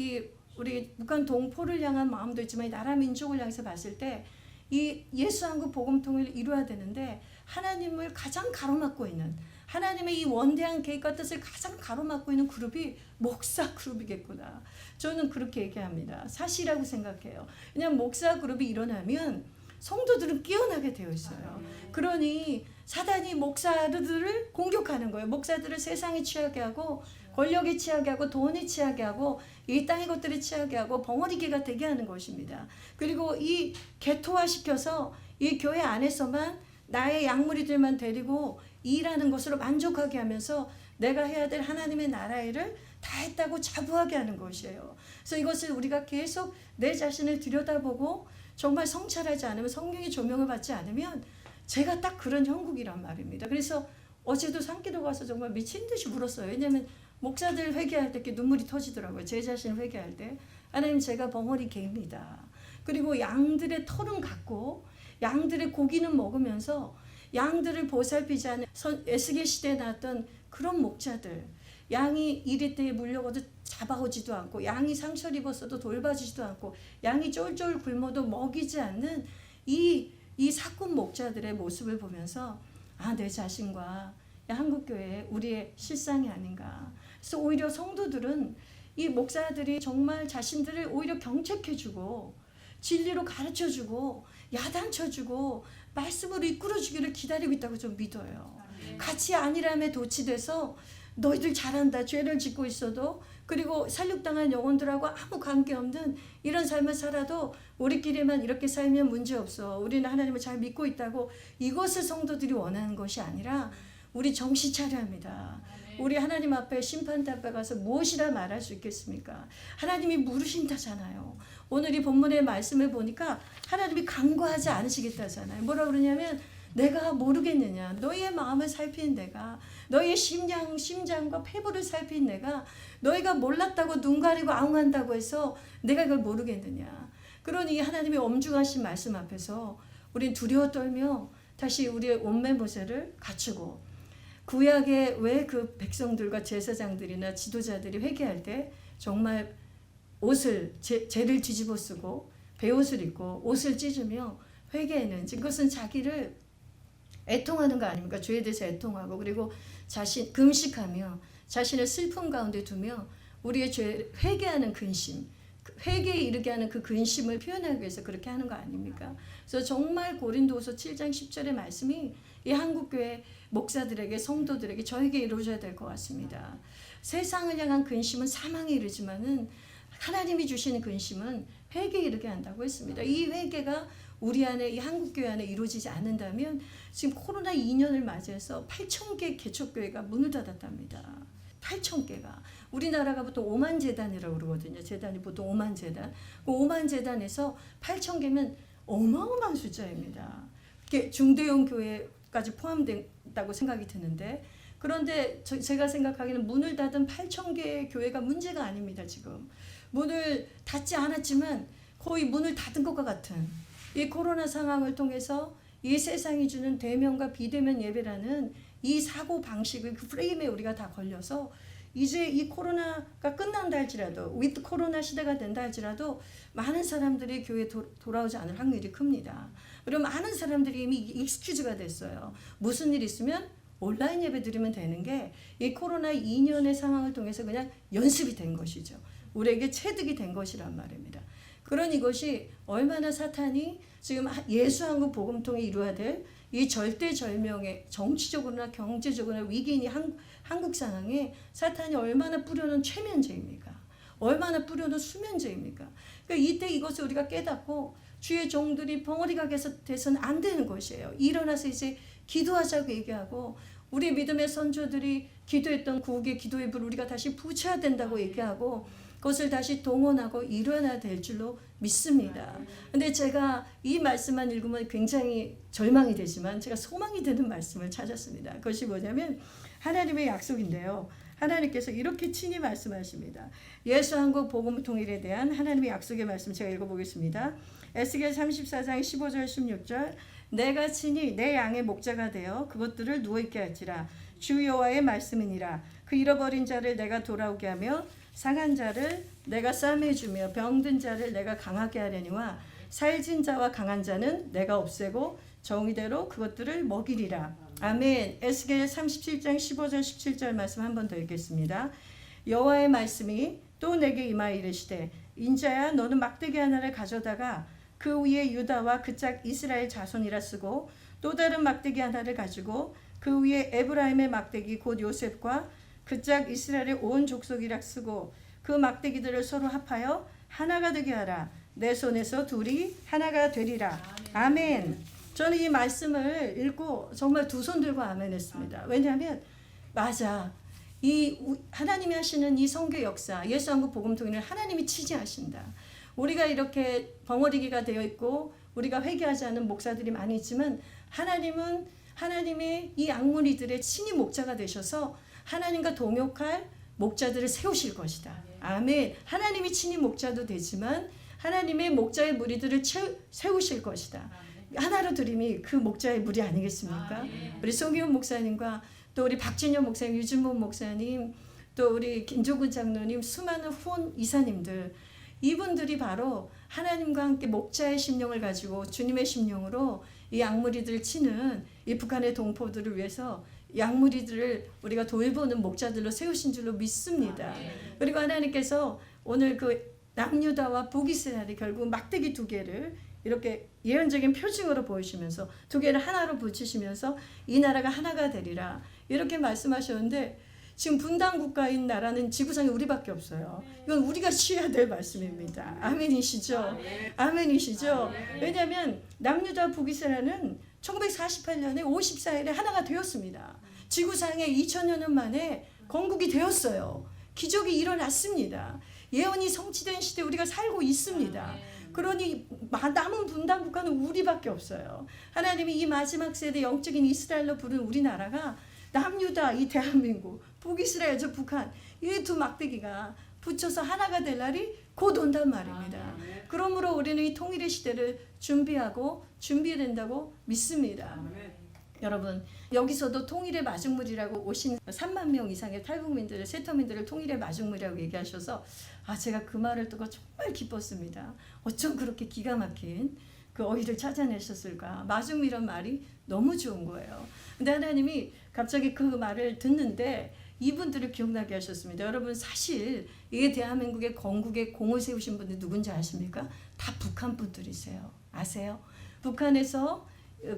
A: 우리 북한 동포를 향한 마음도 있지만 이 나라 민족을 향해서 봤을 때 이 예수 한국 복음통일을 이루어야 되는데 하나님을 가장 가로막고 있는 하나님의 이 원대한 계획과 뜻을 가장 가로막고 있는 그룹이 목사 그룹이겠구나. 저는 그렇게 얘기합니다. 사실이라고 생각해요. 그냥 목사 그룹이 일어나면 성도들은 깨어나게 되어 있어요. 그러니 사단이 목사들을 공격하는 거예요. 목사들을 세상에 취하게 하고 권력에 취하게 하고 돈에 취하게 하고 이 땅의 것들에 취하게 하고 벙어리개가 되게 하는 것입니다. 그리고 이 개토화시켜서 이 교회 안에서만 나의 양무리들만 데리고 일하는 것으로 만족하게 하면서 내가 해야 될 하나님의 나라 일을 다 했다고 자부하게 하는 것이에요. 그래서 이것을 우리가 계속 내 자신을 들여다보고 정말 성찰하지 않으면 성령의 조명을 받지 않으면 제가 딱 그런 형국이란 말입니다. 그래서 어제도 산기도 가서 정말 미친 듯이 울었어요. 왜냐하면 목사들 회개할 때 이렇게 눈물이 터지더라고요. 제 자신을 회개할 때. 하나님 제가 벙어리개입니다. 그리고 양들의 털은 갖고 양들의 고기는 먹으면서 양들을 보살피지 않은 에스겔 시대에 나왔던 그런 목자들 양이 이리떼에 물려가도 잡아오지도 않고 양이 상처를 입었어도 돌봐주지도 않고 양이 쫄쫄 굶어도 먹이지 않는 이 사꾼 목자들의 모습을 보면서 내 자신과 한국교회 우리의 실상이 아닌가. 그래서 오히려 성도들은 이 목사들이 정말 자신들을 오히려 경책해주고 진리로 가르쳐주고 야단쳐주고 말씀으로 이끌어주기를 기다리고 있다고 좀 믿어요. 같이 안일함에 도취돼서 너희들 잘한다 죄를 짓고 있어도 그리고 살육당한 영혼들하고 아무 관계없는 이런 삶을 살아도 우리끼리만 이렇게 살면 문제없어. 우리는 하나님을 잘 믿고 있다고 이것을 성도들이 원하는 것이 아니라 우리 정신 차려야 합니다. 우리 하나님 앞에 심판대 앞에 가서 무엇이라 말할 수 있겠습니까? 하나님이 물으신다잖아요. 오늘 이 본문의 말씀을 보니까 하나님이 간과하지 않으시겠다잖아요. 뭐라 그러냐면 내가 모르겠느냐. 너희의 마음을 살피는 내가 너희의 심장과 폐부를 살피는 내가 너희가 몰랐다고 눈 가리고 아웅한다고 해서 내가 그걸 모르겠느냐. 그러니 하나님의 엄중하신 말씀 앞에서 우린 두려워 떨며 다시 우리의 옷매모세를 갖추고 구약에 왜 그 백성들과 제사장들이나 지도자들이 회개할 때 정말 옷을 죄를 뒤집어 쓰고 베옷을 입고 옷을 찢으며 회개했는지 그것은 자기를 애통하는 거 아닙니까? 죄에 대해서 애통하고 그리고 금식하며 자신의 슬픔 가운데 두며 우리의 죄 회개하는 근심, 회개에 이르게 하는 그 근심을 표현하기 위해서 그렇게 하는 거 아닙니까? 그래서 정말 고린도후서 7장 10절의 말씀이 이 한국교회 목사들에게 성도들에게 저에게 이루어져야 될 것 같습니다. 세상을 향한 근심은 사망에 이르지만은 하나님이 주시는 근심은 회개에 이르게 한다고 했습니다. 이 회개가 우리 안에 이 한국교회 안에 이루어지지 않는다면 지금 코로나 2년을 맞이해서 8,000개 개척교회가 문을 닫았답니다. 8,000개가. 우리나라가 보통 5만 재단이라고 그러거든요. 재단이 보통 5만 재단. 그 5만 재단에서 8,000개면 어마어마한 숫자입니다. 이게 중대형 교회까지 포함된다고 생각이 드는데 그런데 제가 생각하기에는 문을 닫은 8,000개의 교회가 문제가 아닙니다. 지금. 문을 닫지 않았지만 거의 문을 닫은 것과 같은 이 코로나 상황을 통해서 이 세상이 주는 대면과 비대면 예배라는 이 사고 방식의 그 프레임에 우리가 다 걸려서 이제 이 코로나가 끝난다 할지라도 위드 코로나 시대가 된다 할지라도 많은 사람들이 교회에 돌아오지 않을 확률이 큽니다. 그리고 많은 사람들이 이미 익스큐즈가 됐어요. 무슨 일 있으면 온라인 예배 드리면 되는 게 이 코로나 2년의 상황을 통해서 그냥 연습이 된 것이죠. 우리에게 체득이 된 것이란 말입니다. 그런 이것이 얼마나 사탄이 지금 예수 한국 복음통에 이루어야 될 이 절대절명의 정치적으로나 경제적으로나 위기인 한국 상황에 사탄이 얼마나 뿌려놓은 최면제입니까? 얼마나 뿌려놓은 수면제입니까? 그러니까 이때 이것을 우리가 깨닫고 주의 종들이 벙어리가 돼서는 안 되는 것이에요. 일어나서 이제 기도하자고 얘기하고 우리 믿음의 선조들이 기도했던 구국의 기도의 불을 우리가 다시 부쳐야 된다고 얘기하고 그것을 다시 동원하고 일어나야 될 줄로 믿습니다. 근데 제가 이 말씀만 읽으면 굉장히 절망이 되지만 제가 소망이 되는 말씀을 찾았습니다. 그것이 뭐냐면 하나님의 약속인데요. 하나님께서 이렇게 친히 말씀하십니다. 예수 한국 복음 통일에 대한 하나님의 약속의 말씀 제가 읽어보겠습니다. 에스겔 34장 15절 16절 내가 친히 내 양의 목자가 되어 그것들을 누워있게 할지라 주 여호와의 말씀이니라 그 잃어버린 자를 내가 돌아오게 하며 상한 자를 내가 싸매주며 병든 자를 내가 강하게 하려니와 살진 자와 강한 자는 내가 없애고 정의대로 그것들을 먹이리라. 아멘. 에스겔 37장 15절 17절 말씀 한 번 더 읽겠습니다. 여호와의 말씀이 또 내게 임하여 이르시되 인자야 너는 막대기 하나를 가져다가 그 위에 유다와 그 짝 이스라엘 자손이라 쓰고 또 다른 막대기 하나를 가지고 그 위에 에브라임의 막대기 곧 요셉과 그 짝 이스라엘의 온 족속이라 쓰고 그 막대기들을 서로 합하여 하나가 되게 하라. 내 손에서 둘이 하나가 되리라. 아멘. 저는 이 말씀을 읽고 정말 두 손 들고 아멘 했습니다. 왜냐하면 맞아. 이 하나님이 하시는 이 선교 역사, 예수 한국 복음통일을 하나님이 치지하신다. 우리가 이렇게 벙어리기가 되어 있고 우리가 회개하지 않은 목사들이 많이 있지만 하나님의 이 악무리들의 친히 목자가 되셔서 하나님과 동역할 목자들을 세우실 것이다. 아멘. 하나님이 친히 목자도 되지만 하나님의 목자의 무리들을 세우실 것이다. 하나로 드림이 그 목자의 무리 아니겠습니까? 우리 송기훈 목사님과 또 우리 박진영 목사님, 유진범 목사님, 또 우리 김조근 장로님, 수많은 후원 이사님들 이분들이 바로 하나님과 함께 목자의 심령을 가지고 주님의 심령으로 이 악무리들을 치는 이 북한의 동포들을 위해서 양무리들을 우리가 돌보는 목자들로 세우신 줄로 믿습니다. 그리고 하나님께서 오늘 그 남유다와 북이스라엘이 결국 막대기 두 개를 이렇게 예언적인 표징으로 보이시면서 두 개를 하나로 붙이시면서 이 나라가 하나가 되리라 이렇게 말씀하셨는데 지금 분단 국가인 나라는 지구상에 우리밖에 없어요. 이건 우리가 취해야 될 말씀입니다. 아멘이시죠? 아멘이시죠? 왜냐하면 남유다 북이스라엘은 1948년에 54일에 하나가 되었습니다. 지구상에 2000년 만에 건국이 되었어요. 기적이 일어났습니다. 예언이 성취된 시대에 우리가 살고 있습니다. 그러니 남은 분단 국가는 우리밖에 없어요. 하나님이 이 마지막 세대 영적인 이스라엘로 부른 우리나라가 남유다 이 대한민국, 북이스라엘 저 북한 이 두 막대기가 붙여서 하나가 될 날이 곧 온단 말입니다. 그러므로 우리는 이 통일의 시대를 준비하고 준비된다고 믿습니다. 여러분 여기서도 통일의 마중물이라고 오신 3만 명 이상의 탈북민들을 세터민들을 통일의 마중물이라고 얘기하셔서 제가 그 말을 듣고 정말 기뻤습니다. 어쩜 그렇게 기가 막힌 그 어휘를 찾아내셨을까? 마중이란 말이 너무 좋은 거예요. 근데 하나님이 갑자기 그 말을 듣는데 이분들을 기억나게 하셨습니다. 여러분 사실 이게 대한민국의 건국에 공을 세우신 분들 누군지 아십니까? 다 북한 분들이세요. 아세요? 북한에서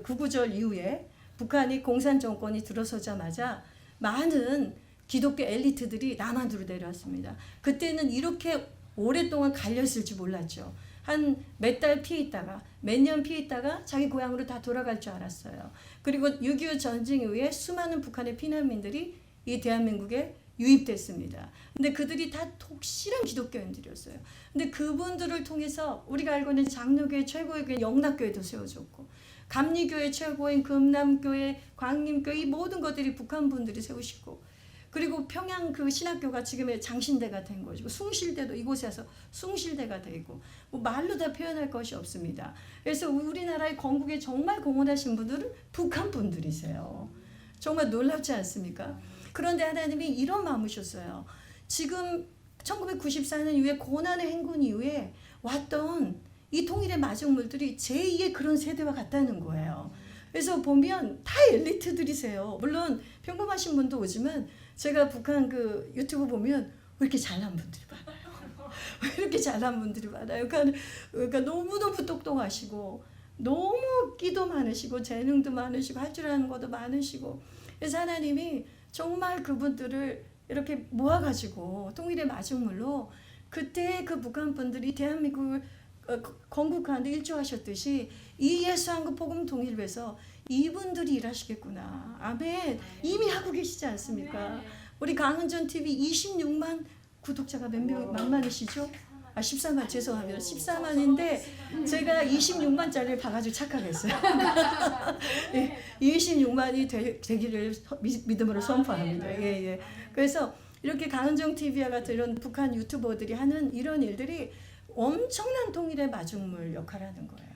A: 구구절 이후에 북한이 공산 정권이 들어서자마자 많은 기독교 엘리트들이 남한으로 내려왔습니다. 그때는 이렇게 오랫동안 갈렸을지 몰랐죠. 한 몇 달 피해 있다가 몇 년 피해 있다가 자기 고향으로 다 돌아갈 줄 알았어요. 그리고 6.25 전쟁 이후에 수많은 북한의 피난민들이 이 대한민국에 유입됐습니다. 근데 그들이 다 독실한 기독교인들이었어요. 근데 그분들을 통해서 우리가 알고 있는 장로교회 최고의 교회 영락교회도 세워졌고 감리교회 최고인 금남교회, 광림교회 이 모든 것들이 북한 분들이 세우시고 그리고 평양 그 신학교가 지금의 장신대가 된 것이고 숭실대도 이곳에서 숭실대가 되고 뭐 말로 다 표현할 것이 없습니다. 그래서 우리나라의 건국에 정말 공헌하신 분들은 북한 분들이세요. 정말 놀랍지 않습니까? 그런데 하나님이 이런 마음이셨어요. 지금 1994년 이후에 고난의 행군 이후에 왔던 이 통일의 마중물들이 제2의 그런 세대와 같다는 거예요. 그래서 보면 다 엘리트들이세요. 물론 평범하신 분도 오지만 제가 북한 그 유튜브 보면 왜 이렇게 잘난 분들이 많아요. 왜 이렇게 잘난 분들이 많아요. 그러니까 너무너무 똑똑하시고 너무 끼도 많으시고 재능도 많으시고 할 줄 아는 것도 많으시고 그래서 하나님이 정말 그분들을 이렇게 모아가지고 통일의 마중물로 그때 그 북한 분들이 대한민국을 건국하는데 일조하셨듯이 이 예수한국 복음 통일을 위해서 이분들이 일하시겠구나. 아멘. 이미 하고 계시지 않습니까? 우리 강은전 TV 26만 구독자가 만만이시죠? 14만 죄송합니다. 14만인데 제가 26만짜리를 봐가지고 착각했어요. 26만이 되기를 믿음으로 선포합니다. 예. 그래서 이렇게 강은정 TV와 같은 이런 북한 유튜버들이 하는 이런 일들이 엄청난 통일의 마중물 역할을 하는 거예요.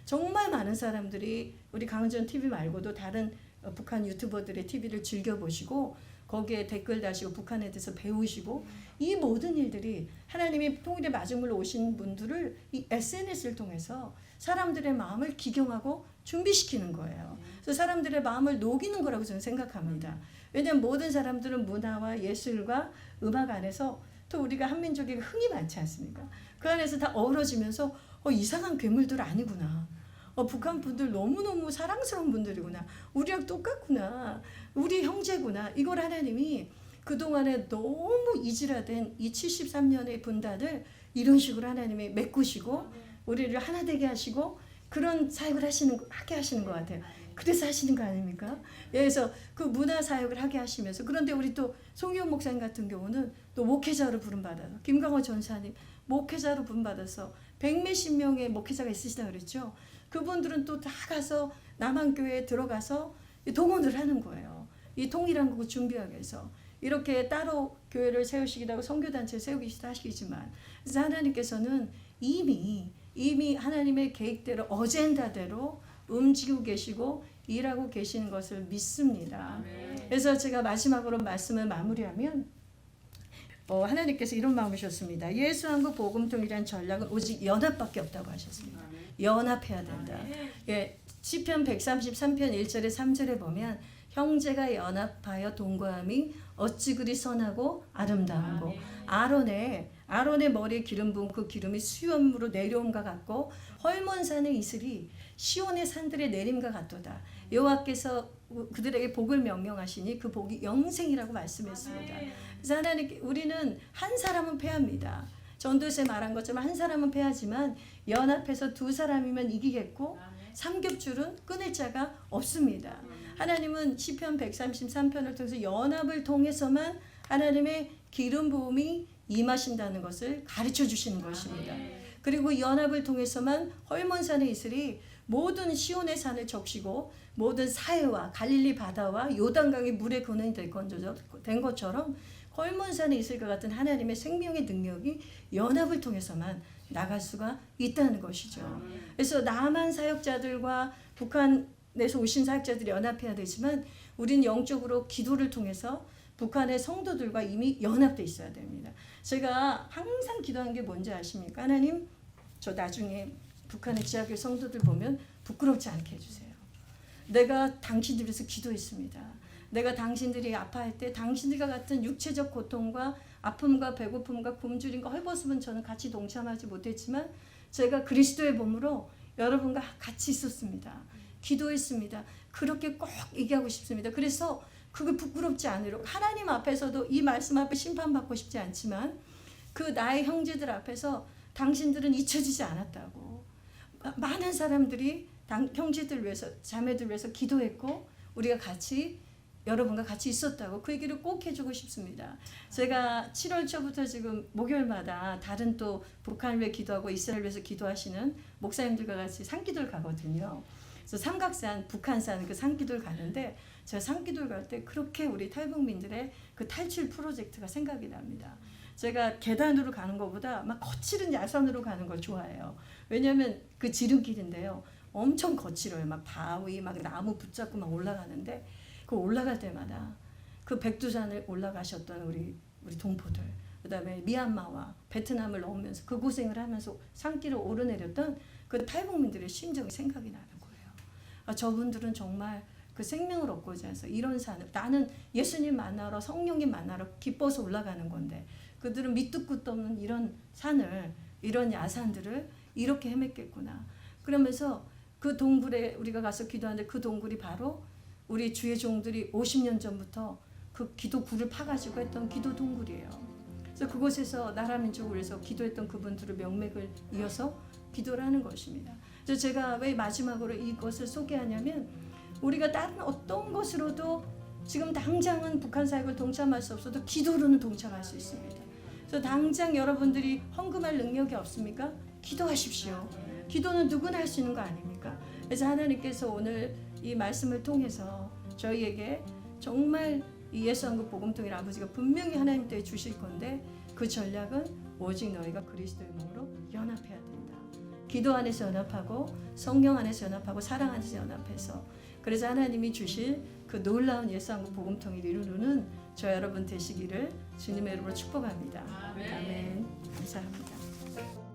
A: 정말 많은 사람들이 우리 강은정 TV 말고도 다른 북한 유튜버들의 TV를 즐겨보시고 거기에 댓글 다시고 북한에 대해서 배우시고 이 모든 일들이 하나님이 통일의 마중물로 오신 분들을 이 SNS를 통해서 사람들의 마음을 기경하고 준비시키는 거예요. 그래서 사람들의 마음을 녹이는 거라고 저는 생각합니다. 왜냐하면 모든 사람들은 문화와 예술과 음악 안에서 또 우리가 한민족에게 흥이 많지 않습니까? 그 안에서 다 어우러지면서 이상한 괴물들 아니구나. 북한 분들 너무너무 사랑스러운 분들이구나. 우리랑 똑같구나. 우리 형제구나. 이걸 하나님이 그동안에 너무 이질화된 이 73년의 분단을 이런 식으로 하나님이 메꾸시고 우리를 하나 되게 하시고 그런 사역을 하게 하시는 것 같아요. 그래서 하시는 거 아닙니까? 그래서 그 문화 사역을 하게 하시면서 그런데 우리 또 송희원 목사님 같은 경우는 또 목회자로 부름받아서 김강호 전사님 목회자로 부름받아서 100몇십 명의 목회자가 있으시다 그랬죠. 그분들은 또 다 가서 남한교회에 들어가서 동원을 하는 거예요. 이 통일한국을 준비하기 위해서. 이렇게 따로 교회를 세우시기도 하고 선교단체를 세우기도 하시지만 그래서 하나님께서는 이미 하나님의 계획대로 어젠다대로 움직이고 계시고 일하고 계시는 것을 믿습니다. 그래서 제가 마지막으로 말씀을 마무리하면 하나님께서 이런 마음이셨습니다. 예수한국 복음통일이라는 전략은 오직 연합밖에 없다고 하셨습니다. 연합해야 된다. 예, 시편 133편 1절에 3절에 보면 형제가 연합하여 동거함이 어찌 그리 선하고 아름다운고 아론의 머리에 기름 부은 그 기름이 수염으로 내려옴과 같고 헐몬산의 이슬이 시온의 산들의 내림과 같도다. 여호와께서 그들에게 복을 명령하시니 그 복이 영생이라고 말씀했습니다. 그래서 하나님 우리는 한 사람은 패합니다. 전도서에 말한 것처럼 한 사람은 패하지만 연합해서 두 사람이면 이기겠고 삼겹줄은 끊을 자가 없습니다. 하나님은 시편 133편을 통해서 연합을 통해서만 하나님의 기름 부음이 임하신다는 것을 가르쳐 주시는 것입니다. 그리고 연합을 통해서만 헐몬산의 이슬이 모든 시온의 산을 적시고 모든 사해와 갈릴리 바다와 요단강의 물의 근원이 된 것처럼 헐몬산의 이슬과 같은 하나님의 생명의 능력이 연합을 통해서만 나갈 수가 있다는 것이죠. 그래서 남한 사역자들과 북한에서 오신 사역자들이 연합해야 되지만 우리는 영적으로 기도를 통해서 북한의 성도들과 이미 연합돼 있어야 됩니다. 제가 항상 기도하는 게 뭔지 아십니까? 하나님, 저 나중에 북한의 지하교회 성도들 보면 부끄럽지 않게 해주세요. 내가 당신들 위해서 기도했습니다. 내가 당신들이 아파할 때 당신들과 같은 육체적 고통과 아픔과 배고픔과 굶주림과 헐벗음은 저는 같이 동참하지 못했지만 제가 그리스도의 몸으로 여러분과 같이 있었습니다. 기도했습니다. 그렇게 꼭 얘기하고 싶습니다. 그래서 그걸 부끄럽지 않으려고 하나님 앞에서도 이 말씀 앞에 심판받고 싶지 않지만 그 나의 형제들 앞에서 당신들은 잊혀지지 않았다고. 많은 사람들이 형제들 위해서 자매들 위해서 기도했고 우리가 같이 여러분과 같이 있었다고 그 얘기를 꼭 해주고 싶습니다. 제가 7월 초부터 지금 목요일마다 다른 또 북한을 위해 기도하고 이스라엘 위해서 기도하시는 목사님들과 같이 산기도를 가거든요. 그래서 삼각산, 북한산 그 산기도를 가는데 제가 산기도를 갈 때 그렇게 우리 탈북민들의 그 탈출 프로젝트가 생각이 납니다. 제가 계단으로 가는 것보다 막 거칠은 야산으로 가는 걸 좋아해요. 왜냐하면 그 지름길인데요. 엄청 거칠어요. 막 바위, 막 나무 붙잡고 막 올라가는데 그 올라갈 때마다 그 백두산을 올라가셨던 우리 동포들, 그다음에 미얀마와 베트남을 넘으면서 그 고생을 하면서 산길을 오르내렸던 그 탈북민들의 심정이 생각이 나는 거예요. 저분들은 정말 그 생명을 얻고자 해서 이런 산을 나는 예수님 만나러 성령님 만나러 기뻐서 올라가는 건데 그들은 밑도 끝도 없는 이런 산을 이런 야산들을 이렇게 헤맸겠구나. 그러면서 그 동굴에 우리가 가서 기도하는데 그 동굴이 바로 우리 주의 종들이 50년 전부터 그 기도 굴을 파가지고 했던 기도 동굴이에요. 그래서 그곳에서 나라 민족을 위해서 기도했던 그분들의 명맥을 이어서 기도를 하는 것입니다. 그래서 제가 왜 마지막으로 이것을 소개하냐면 우리가 다른 어떤 것으로도 지금 당장은 북한 사역을 동참할 수 없어도 기도로는 동참할 수 있습니다. 그래서 당장 여러분들이 헌금할 능력이 없습니까? 기도하십시오. 기도는 누구나 할 수 있는 거 아닙니까? 그래서 하나님께서 오늘 이 말씀을 통해서 저희에게 정말 이 예수 한국 복음통일 아버지가 분명히 하나님 때 주실 건데 그 전략은 오직 너희가 그리스도의 몸으로 연합해야 된다. 기도 안에서 연합하고 성령 안에서 연합하고 사랑 안에서 연합해서 그래서 하나님이 주실 그 놀라운 예수 한국 복음통일 이루는 저 여러분 되시기를 주님의 이름으로 축복합니다. 아멘. 감사합니다.